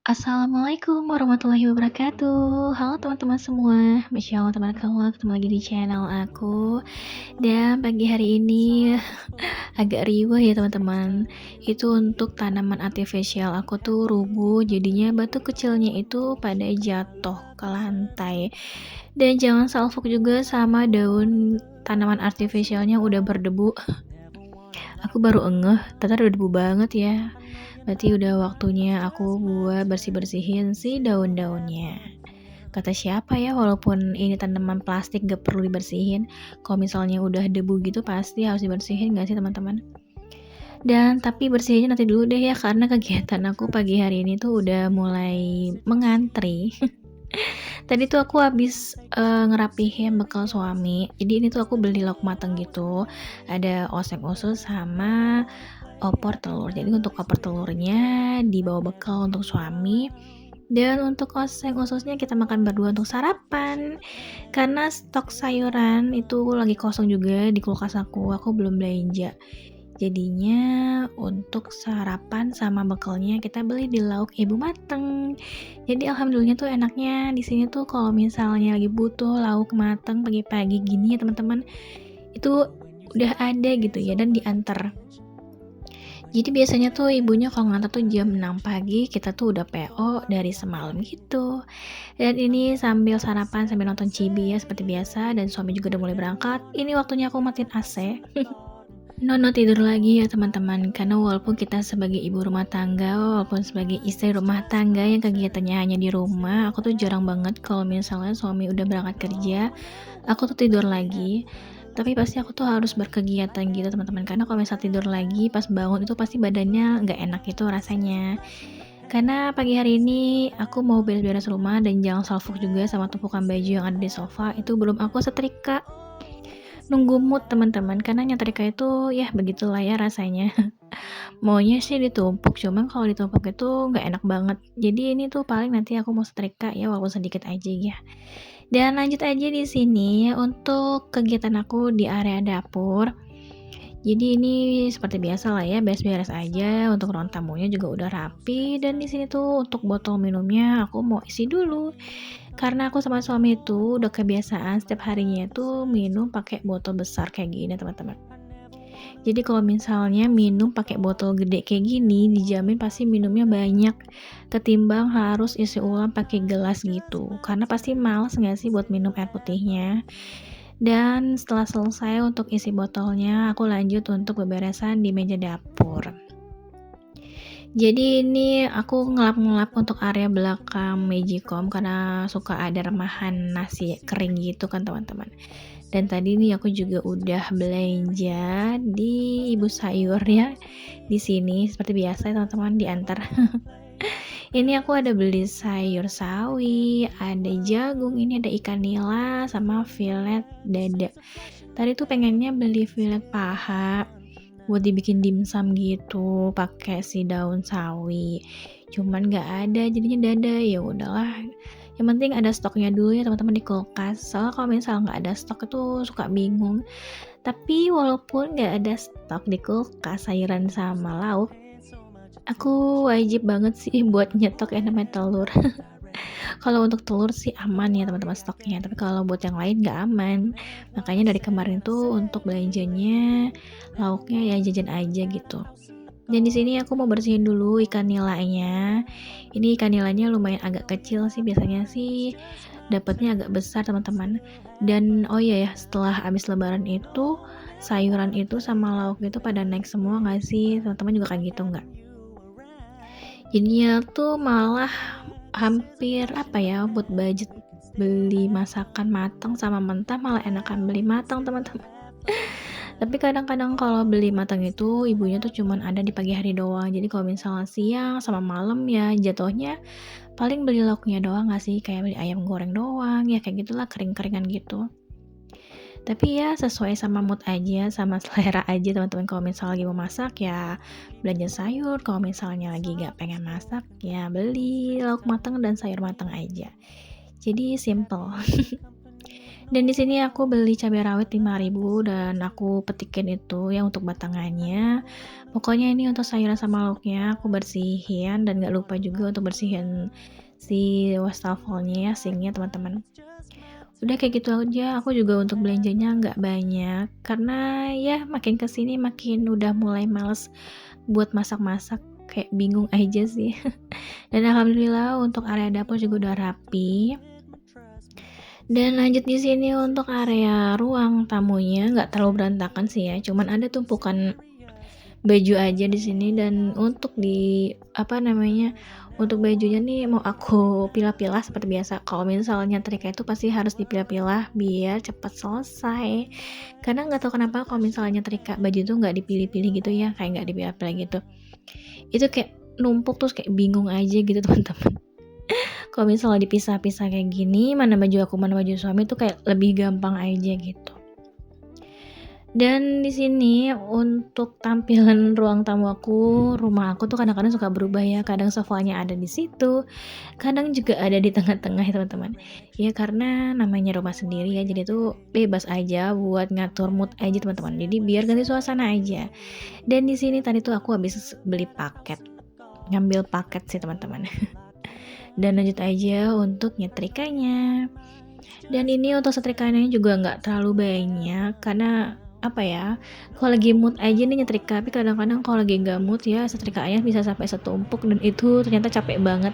Assalamualaikum warahmatullahi wabarakatuh. Halo teman-teman semua, Masya Allah tabarakallah, ketemu lagi di channel aku. Dan pagi hari ini agak riweh ya teman-teman. Itu untuk tanaman artifisial aku tuh rubuh, jadinya batu kecilnya itu pada jatuh ke lantai. Dan jangan salfok juga sama daun tanaman artifisialnya udah berdebu. Aku baru ngeh, ternyata udah debu banget ya. Berarti udah waktunya aku buat bersih-bersihin si daun-daunnya. Kata siapa ya, walaupun ini tanaman plastik gak perlu dibersihin, kalau misalnya udah debu gitu pasti harus dibersihin gak sih teman-teman? Dan tapi bersihnya nanti dulu deh ya, karena kegiatan aku pagi hari ini tuh udah mulai mengantri. Tadi tuh aku habis ngerapihin bekal suami. Jadi ini tuh aku beli lauk mateng gitu. Ada oseng usus sama opor telur. Jadi untuk opor telurnya dibawa bekal untuk suami. Dan untuk oseng ususnya kita makan berdua untuk sarapan. Karena stok sayuran itu lagi kosong juga di kulkas aku belum belanja. Jadinya untuk sarapan sama bekalnya kita beli di Lauk Ibu Mateng. Jadi alhamdulillah tuh enaknya di sini tuh kalau misalnya lagi butuh lauk mateng pagi-pagi gini ya teman-teman, itu udah ada gitu ya dan diantar. Jadi biasanya tuh ibunya kalau ngantar tuh jam 6 pagi, kita tuh udah PO dari semalam gitu. Dan ini sambil sarapan sambil nonton Cibi ya seperti biasa, dan suami juga udah mulai berangkat. Ini waktunya aku matiin AC. Nono tidur lagi ya teman-teman, karena walaupun kita sebagai ibu rumah tangga, walaupun sebagai istri rumah tangga yang kegiatannya hanya di rumah, aku tuh jarang banget kalau misalnya suami udah berangkat kerja, aku tuh tidur lagi. Tapi pasti aku tuh harus berkegiatan gitu teman-teman, karena kalau misalnya tidur lagi pas bangun itu pasti badannya nggak enak gitu rasanya. Karena pagi hari ini aku mau beres-beres rumah dan jangan salfok juga sama tumpukan baju yang ada di sofa, itu belum aku setrika. Nunggu mood teman-teman, karena nyetrika itu ya begitulah ya rasanya. Maunya sih ditumpuk, cuman kalau ditumpuk itu nggak enak banget. Jadi ini tuh paling nanti aku mau setrika ya walaupun sedikit aja ya. Dan lanjut aja di sini untuk kegiatan aku di area dapur. Jadi ini seperti biasa lah ya, beres-beres aja. Untuk ruang tamunya juga udah rapi dan di sini tuh untuk botol minumnya aku mau isi dulu. Karena aku sama suami itu udah kebiasaan setiap harinya itu minum pakai botol besar kayak gini teman-teman. Jadi kalau misalnya minum pakai botol gede kayak gini, dijamin pasti minumnya banyak ketimbang harus isi ulang pakai gelas gitu. Karena pasti males nggak sih buat minum air putihnya. Dan setelah selesai untuk isi botolnya, aku lanjut untuk beberesan di meja dapur. Jadi ini aku ngelap-ngelap untuk area belakang Magicom karena suka ada remahan nasi kering gitu kan teman-teman. Dan tadi nih aku juga udah belanja di Ibu Sayur ya. Di sini seperti biasa ya teman-teman diantar. Ini aku ada beli sayur sawi, ada jagung, ini ada ikan nila sama filet dada. Tadi tuh pengennya beli filet paha buat dibikin dimsum gitu pakai si daun sawi, cuman nggak ada jadinya dada. Ya udahlah, yang penting ada stoknya dulu ya teman-teman di kulkas, soalnya kalau misalnya nggak ada stok itu suka bingung. Tapi walaupun nggak ada stok di kulkas sayuran sama lauk, aku wajib banget sih buat nyetok yang namanya telur. Kalau untuk telur sih aman ya teman-teman stoknya, tapi kalau buat yang lain nggak aman. Makanya dari kemarin tuh untuk belanjanya lauknya ya jajan aja gitu. Dan di sini aku mau bersihin dulu ikan nilainya. Ini ikan nilainya lumayan agak kecil sih, biasanya sih dapatnya agak besar teman-teman. Dan oh iya ya, setelah habis lebaran itu sayuran itu sama lauk itu pada naik semua nggak sih teman-teman, juga kayak gitu nggak? Jadinya tuh malah hampir apa ya, buat budget beli masakan matang sama mentah malah enakan beli matang teman-teman. Tapi kadang-kadang kalau beli matang itu ibunya tuh cuman ada di pagi hari doang. Jadi kalau misalnya siang sama malam ya jatuhnya paling beli lauknya doang gak sih, kayak beli ayam goreng doang ya, kayak gitulah kering-keringan gitu. Tapi ya sesuai sama mood aja, sama selera aja teman-teman. Kalau misalnya lagi mau masak ya belanja sayur, kalau misalnya lagi gak pengen masak ya beli lauk matang dan sayur matang aja. Jadi simple. Dan di sini aku beli cabai rawit 5.000 dan aku petikin itu ya untuk batangannya. Pokoknya ini untuk sayuran sama lauknya aku bersihin dan gak lupa juga untuk bersihin si wastafelnya ya, sinknya teman-teman. Udah kayak gitu aja, aku juga untuk belanjanya nggak banyak karena ya makin kesini makin udah mulai males buat masak-masak, kayak bingung aja sih. Dan alhamdulillah untuk area dapur juga udah rapi. Dan lanjut di sini untuk area ruang tamunya nggak terlalu berantakan sih ya, cuman ada tumpukan baju aja di sini. Dan untuk untuk bajunya nih mau aku pilah-pilah seperti biasa. Kalau misalnya trika itu pasti harus dipilah-pilah biar cepat selesai. Karena nggak tahu kenapa kalau misalnya trika baju itu nggak dipilih-pilih gitu ya, kayak nggak dipilah-pilah gitu. Itu kayak numpuk terus kayak bingung aja gitu teman-teman. Kalau misalnya dipisah-pisah kayak gini, mana baju aku, mana baju suami tuh kayak lebih gampang aja gitu. Dan di sini untuk tampilan ruang tamu aku, rumah aku tuh kadang-kadang suka berubah ya. Kadang sofanya ada di situ, kadang juga ada di tengah-tengah ya teman-teman. Ya karena namanya rumah sendiri ya, jadi tuh bebas aja buat ngatur mood aja teman-teman. Jadi biar ganti suasana aja. Dan di sini tadi tuh aku habis beli paket, ngambil paket sih teman-teman. Dan lanjut aja untuk nyetrikanya. Dan ini untuk setrikanya juga nggak terlalu banyak karena kalau lagi mood aja nih nyetrika, tapi kadang-kadang kalau lagi nggak mood ya setrikaannya bisa sampai setumpuk dan itu ternyata capek banget.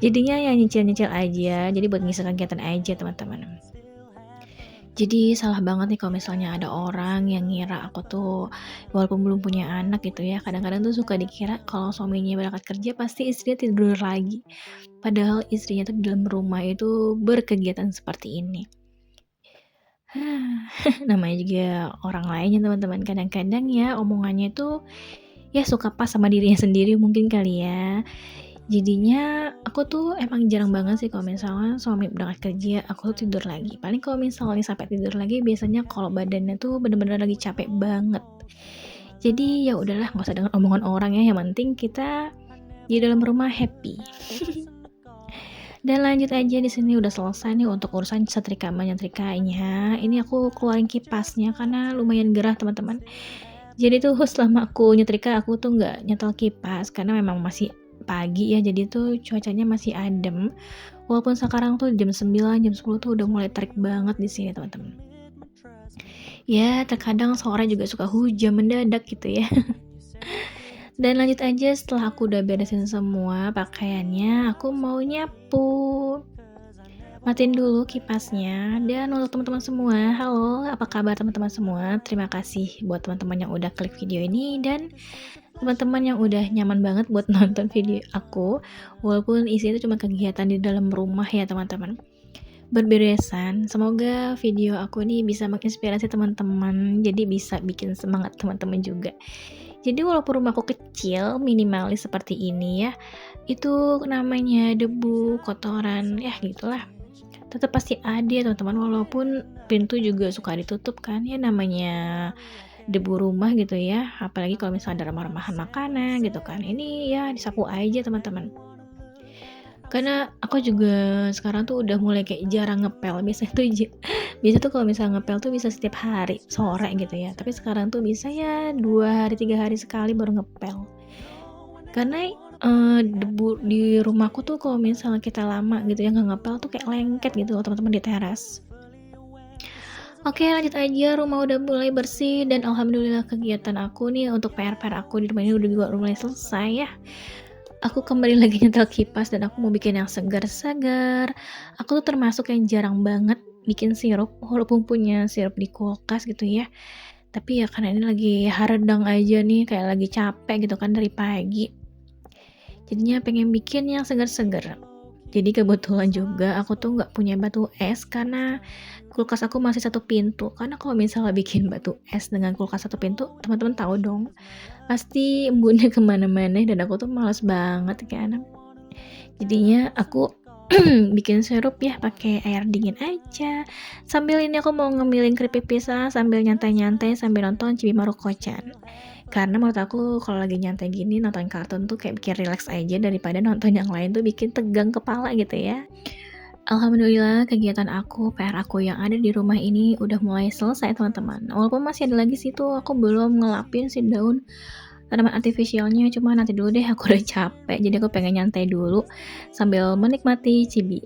Jadinya ya nyicil-nyicil aja, jadi buat ngisi kegiatan aja teman-teman. Jadi salah banget nih kalau misalnya ada orang yang ngira aku tuh walaupun belum punya anak gitu ya, kadang-kadang tuh suka dikira kalau suaminya berangkat kerja pasti istrinya tidur lagi. Padahal istrinya tuh di dalam rumah itu berkegiatan seperti ini. Namanya juga orang lain ya teman-teman, kadang-kadang ya omongannya tuh ya suka pas sama dirinya sendiri mungkin kali ya. Jadinya aku tuh emang jarang banget sih kalau misalnya suami berangkat kerja aku tuh tidur lagi. Paling kalau misalnya sampai tidur lagi biasanya kalau badannya tuh bener-bener lagi capek banget. Jadi ya udahlah, nggak usah dengar omongan orang ya, yang penting kita di dalam rumah happy. Dan lanjut aja, di sini udah selesai nih untuk urusan setrika menyetrikanya. Ini aku keluarin kipasnya karena lumayan gerah teman-teman. Jadi tuh selama aku nyetrika aku tuh nggak nyetel kipas karena memang masih pagi ya, jadi tuh cuacanya masih adem. Walaupun sekarang tuh jam 9, jam 10 tuh udah mulai terik banget di sini teman-teman. Ya terkadang sore juga suka hujan mendadak gitu ya. Dan lanjut aja, setelah aku udah beresin semua pakaiannya, aku mau nyapu. Matiin dulu kipasnya. Dan untuk teman-teman semua, halo, apa kabar teman-teman semua? Terima kasih buat teman-teman yang udah klik video ini dan teman-teman yang udah nyaman banget buat nonton video aku. Walaupun isinya itu cuma kegiatan di dalam rumah ya teman-teman. Berberesan, semoga video aku ini bisa menginspirasi teman-teman, jadi bisa bikin semangat teman-teman juga. Jadi walaupun rumahku kecil, minimalis seperti ini ya, itu namanya debu, kotoran, ya gitulah. Tetap pasti ada teman-teman, walaupun pintu juga suka ditutup kan, ya namanya debu rumah gitu ya. Apalagi kalau misalnya ada remah-remahan makanan gitu kan, ini ya disapu aja teman-teman. Karena aku juga sekarang tuh udah mulai kayak jarang ngepel. Biasa tuh kalau misalnya ngepel tuh bisa setiap hari sore gitu ya, tapi sekarang tuh bisa ya 2 hari 3 hari sekali baru ngepel. Karena debu di rumahku tuh kalau misalnya kita lama gitu ya nggak ngepel tuh kayak lengket gitu loh teman-teman di teras. Oke, lanjut aja, rumah udah mulai bersih dan alhamdulillah kegiatan aku nih untuk PR-PR aku di rumah ini udah mulai selesai ya. Aku kembali lagi nyetel kipas dan aku mau bikin yang segar-segar. Aku tuh termasuk yang jarang banget bikin sirup, walaupun punya sirup di kulkas gitu ya. Tapi ya karena ini lagi haredang aja nih, kayak lagi capek gitu kan dari pagi. Jadinya pengen bikin yang segar-segar. Jadi kebetulan juga aku tuh nggak punya batu es karena kulkas aku masih satu pintu. Karena kalau misalnya bikin batu es dengan kulkas satu pintu, teman-teman tahu dong, pasti embunnya kemana-mana dan aku tuh malas banget kan. Jadinya aku bikin sirup ya pakai air dingin aja. Sambil ini aku mau ngemilin keripik pisang sambil nyantai-nyantai sambil nonton Chibi Maruko-chan. Karena menurut aku kalau lagi nyantai gini nonton kartun tuh kayak bikin relax aja daripada nonton yang lain tuh bikin tegang kepala gitu ya. Alhamdulillah kegiatan aku, PR aku yang ada di rumah ini udah mulai selesai teman-teman. Walaupun masih ada lagi sih tuh aku belum ngelapin si daun tanaman artifisialnya, cuma nanti dulu deh aku udah capek, jadi aku pengen nyantai dulu sambil menikmati Chibi.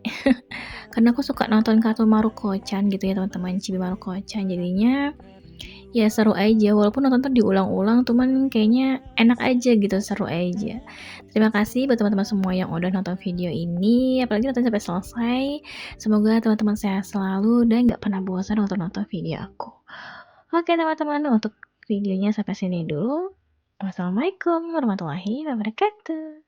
Karena aku suka nonton kartun Maruko-chan gitu ya teman-teman, Chibi Maruko-chan jadinya ya seru aja, walaupun nonton tuh diulang-ulang, cuman kayaknya enak aja gitu, seru aja. Terima kasih buat teman-teman semua yang udah nonton video ini, apalagi nonton sampai selesai. Semoga teman-teman sehat selalu dan nggak pernah bosan untuk nonton video aku. Oke teman-teman, untuk videonya sampai sini dulu. Wassalamualaikum warahmatullahi wabarakatuh.